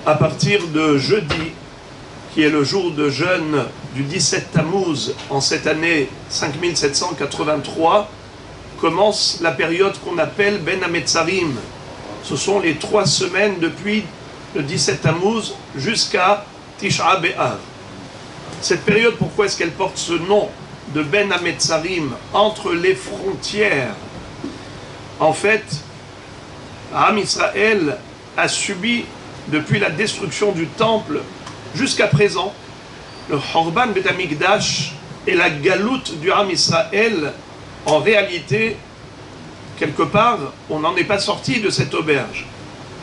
à partir de jeudi, qui est le jour de jeûne du 17 Tammuz, en cette année 5783, commence la période qu'on appelle Ben Hametzarim. Ce sont les 3 semaines depuis le 17 Tammuz jusqu'à Tisha B'Av. Cette période, pourquoi est-ce qu'elle porte ce nom de Ben Hametzarim, entre les frontières? En fait, Am Israël a subi, depuis la destruction du temple jusqu'à présent, le Horban Bet Hamikdash et la galoute du Am Israël. En réalité, quelque part, on n'en est pas sorti de cette auberge,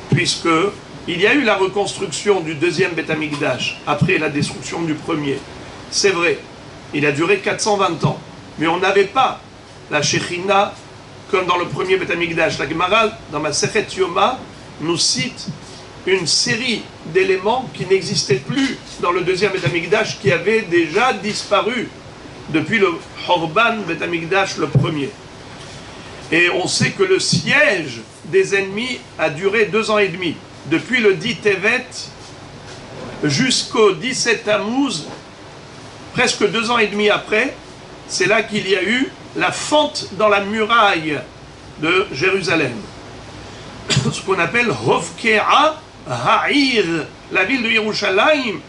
puisque il y a eu la reconstruction du deuxième Bet Hamikdash après la destruction du premier. C'est vrai, il a duré 420 ans, mais on n'avait pas la Shekhinah comme dans le premier Bet Hamikdash. La Gemara, dans ma Sechet Yoma, nous cite une série d'éléments qui n'existaient plus dans le deuxième Bet Hamikdash, qui avaient déjà disparu depuis le Horban Bet Hamikdash, le premier. Et on sait que le siège des ennemis a duré 2 ans et demi, depuis le 10 Tevet jusqu'au 17 Tammuz, presque 2 ans et demi après. C'est là qu'il y a eu la fente dans la muraille de Jérusalem, ce qu'on appelle Hovkea Ha'ir. La ville de Yerushalayim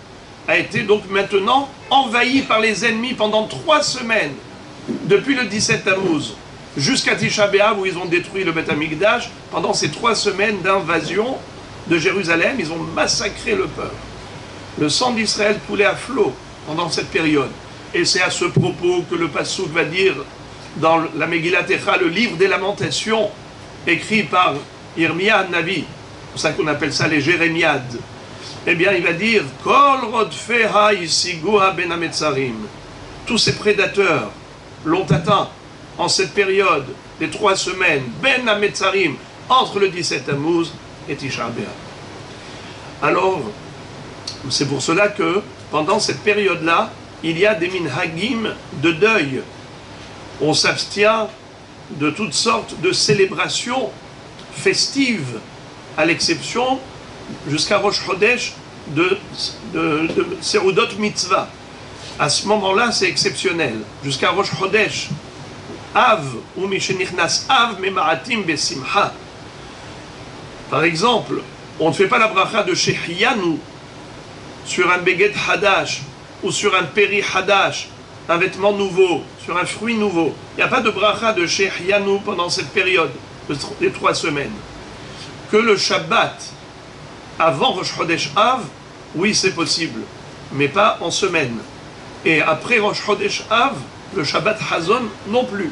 a été donc maintenant envahie par les ennemis pendant 3 semaines, depuis le 17 Tammuz jusqu'à Tisha B'Av, où ils ont détruit le Bet Hamikdash. Pendant ces 3 semaines d'invasion de Jérusalem, ils ont massacré le peuple. Le sang d'Israël coulait à flot pendant cette période. Et c'est à ce propos que le Passouk va dire dans la Megillat Echa, le livre des Lamentations, écrit par Yirmiyah Navi, c'est pour ça qu'on appelle ça les Jérémiades. Eh bien, il va dire Kol rodfeha isigua ben hametzarim. Tous ces prédateurs l'ont atteint en cette période des 3 semaines, ben hametzarim, entre le 17 Tammuz et Tisha B'Av. Alors, c'est pour cela que pendant cette période-là, il y a des minhagim de deuil. On s'abstient de toutes sortes de célébrations festives, à l'exception, jusqu'à Rosh Chodesh, de Seudot Mitzvah. À ce moment-là, c'est exceptionnel. Jusqu'à Rosh Chodesh, Av, ou Mishenichnas Av, Memaratim Besimcha. Par exemple, on ne fait pas la bracha de Shehianu sur un Beged Hadash, ou sur un Peri Hadash, un vêtement nouveau, sur un fruit nouveau. Il n'y a pas de bracha de Shehianu pendant cette période, des 3 semaines. Que le Shabbat, avant Rosh Chodesh Av, oui c'est possible, mais pas en semaine. Et après Rosh Chodesh Av, le Shabbat Hazon non plus.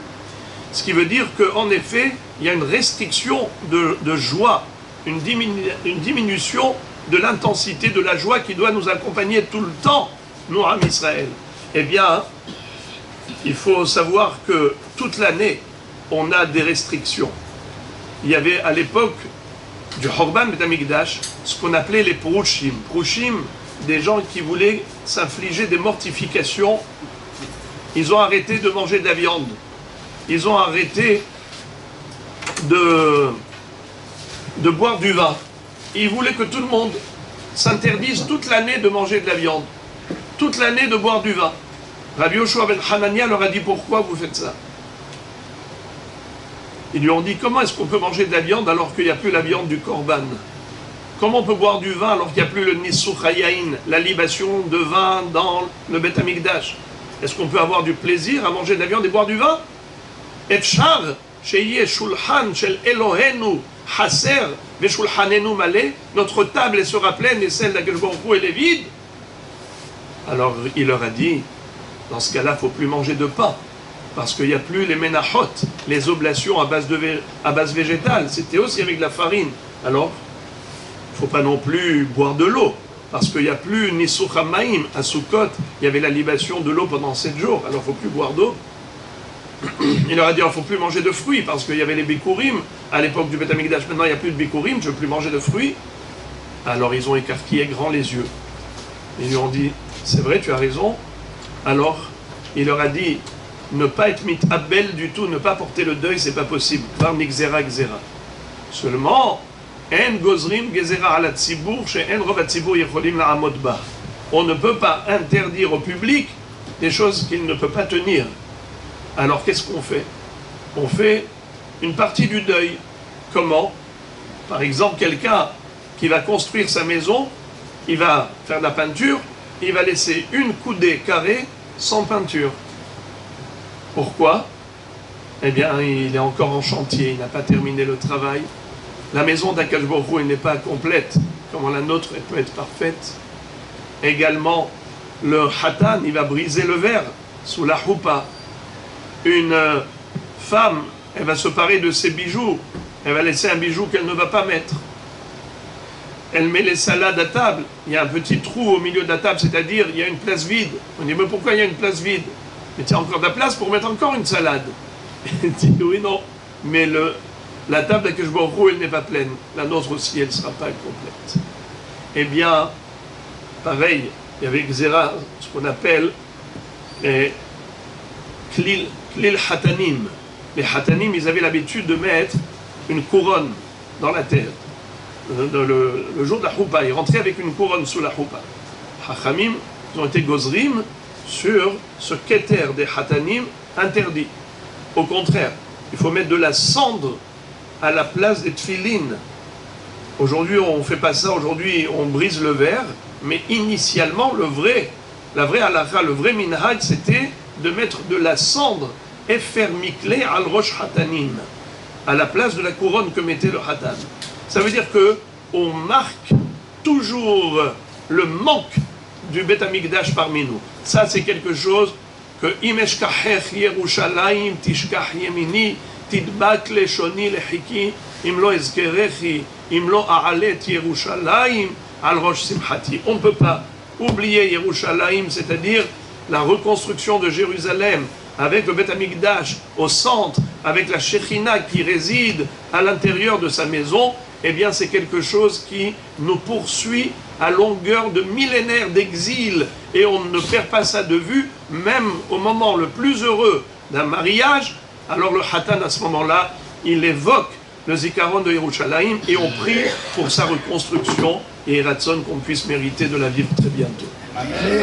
Ce qui veut dire qu'en effet, il y a une restriction de joie, une diminution de l'intensité de la joie qui doit nous accompagner tout le temps, nous, Am Israël. Eh bien, il faut savoir que toute l'année, on a des restrictions. Il y avait à l'époque du Horban Bet Hamikdash ce qu'on appelait les Prushim. Prushim, des gens qui voulaient s'infliger des mortifications. Ils ont arrêté de manger de la viande. Ils ont arrêté de boire du vin. Ils voulaient que tout le monde s'interdise toute l'année de manger de la viande, toute l'année de boire du vin. Rabbi Yoshua ben Hanania leur a dit pourquoi vous faites ça. Ils lui ont dit comment est-ce qu'on peut manger de la viande alors qu'il n'y a plus la viande du korban? Comment on peut boire du vin alors qu'il n'y a plus le nisuch hayayin, la libation de vin dans le Bet Hamikdash? Est-ce qu'on peut avoir du plaisir à manger de la viande et boire du vin? Efshar sheyeh shulchan shel Elohenu haser veshulchanenu maleh, notre table sera pleine et celle d'Akadosh Baruch Hu elle est vide. Alors il leur a dit, dans ce cas-là, il ne faut plus manger de pain, parce qu'il n'y a plus les menachot, les oblations à base végétale, c'était aussi avec de la farine. Alors, il ne faut pas non plus boire de l'eau, parce qu'il n'y a plus Nisuch HaMaim à Sukkot, il y avait la libation de l'eau pendant 7 jours, alors il ne faut plus boire d'eau. Il leur a dit, il ne faut plus manger de fruits, parce qu'il y avait les bikurim, à l'époque du Bet Hamikdash, maintenant il n'y a plus de bikurim, je ne veux plus manger de fruits. Alors ils ont écarquillé grand les yeux. Ils lui ont dit, c'est vrai, tu as raison. Alors, il leur a dit, ne pas être mitabel du tout, ne pas porter le deuil, c'est pas possible. Kvar nixera xera. Seulement, En gozrim gezera ala tzibur she'en rov hatzibur yecholim la'amod ba. On ne peut pas interdire au public des choses qu'il ne peut pas tenir. Alors qu'est-ce qu'on fait? On fait une partie du deuil. Comment? Par exemple, quelqu'un qui va construire sa maison, il va faire de la peinture, il va laisser une coudée carrée sans peinture. Pourquoi? Eh bien, il est encore en chantier, il n'a pas terminé le travail. La maison d'Akadosh Baruch Hu, elle n'est pas complète, comme la nôtre, elle peut être parfaite. Également, le Hatan, il va briser le verre sous la choupa. Une femme, elle va se parer de ses bijoux, elle va laisser un bijou qu'elle ne va pas mettre. Elle met les salades à table, il y a un petit trou au milieu de la table, c'est-à-dire il y a une place vide. On dit, mais pourquoi il y a une place vide? Mais il y a encore de la place pour mettre encore une salade. Elle dit, oui, non, mais la table d'Akadosh Baruch Hu, elle n'est pas pleine. La nôtre aussi, elle ne sera pas complète. Eh bien, pareil, il y avait Xéra, ce qu'on appelle Klil Hatanim. Les Hatanim, ils avaient l'habitude de mettre une couronne dans la terre. Le jour de la choupa, ils rentraient avec une couronne sous la choupa. Hachamim, ils ont été gozrim sur ce keter des Hatanim interdit. Au contraire, il faut mettre de la cendre à la place des tfilines. Aujourd'hui, on ne fait pas ça, aujourd'hui, on brise le verre, mais initialement, la vraie halakha, le vrai minhaj, c'était de mettre de la cendre, efer mikle al rosh hatanim, à la place de la couronne que mettait le hatan. Ça veut dire que on marque toujours le manque du Bet Hamikdash parmi nous. Ça, c'est quelque chose que Imeshkachech Yerushalayim tishkach yemini tidbak leshoni lechiki im lo ezkerechi im lo a'alet Yerushalayim al rosh simchati. On ne peut pas oublier Yerushalayim, c'est-à-dire la reconstruction de Jérusalem avec le Bet Hamikdash au centre, avec la Shekhinah qui réside à l'intérieur de sa maison. Eh bien, c'est quelque chose qui nous poursuit à longueur de millénaires d'exil. Et on ne perd pas ça de vue, même au moment le plus heureux d'un mariage. Alors le Hatan, à ce moment-là, il évoque le Zikaron de Yerushalayim et on prie pour sa reconstruction et Ratson qu'on puisse mériter de la vivre très bientôt. Amen.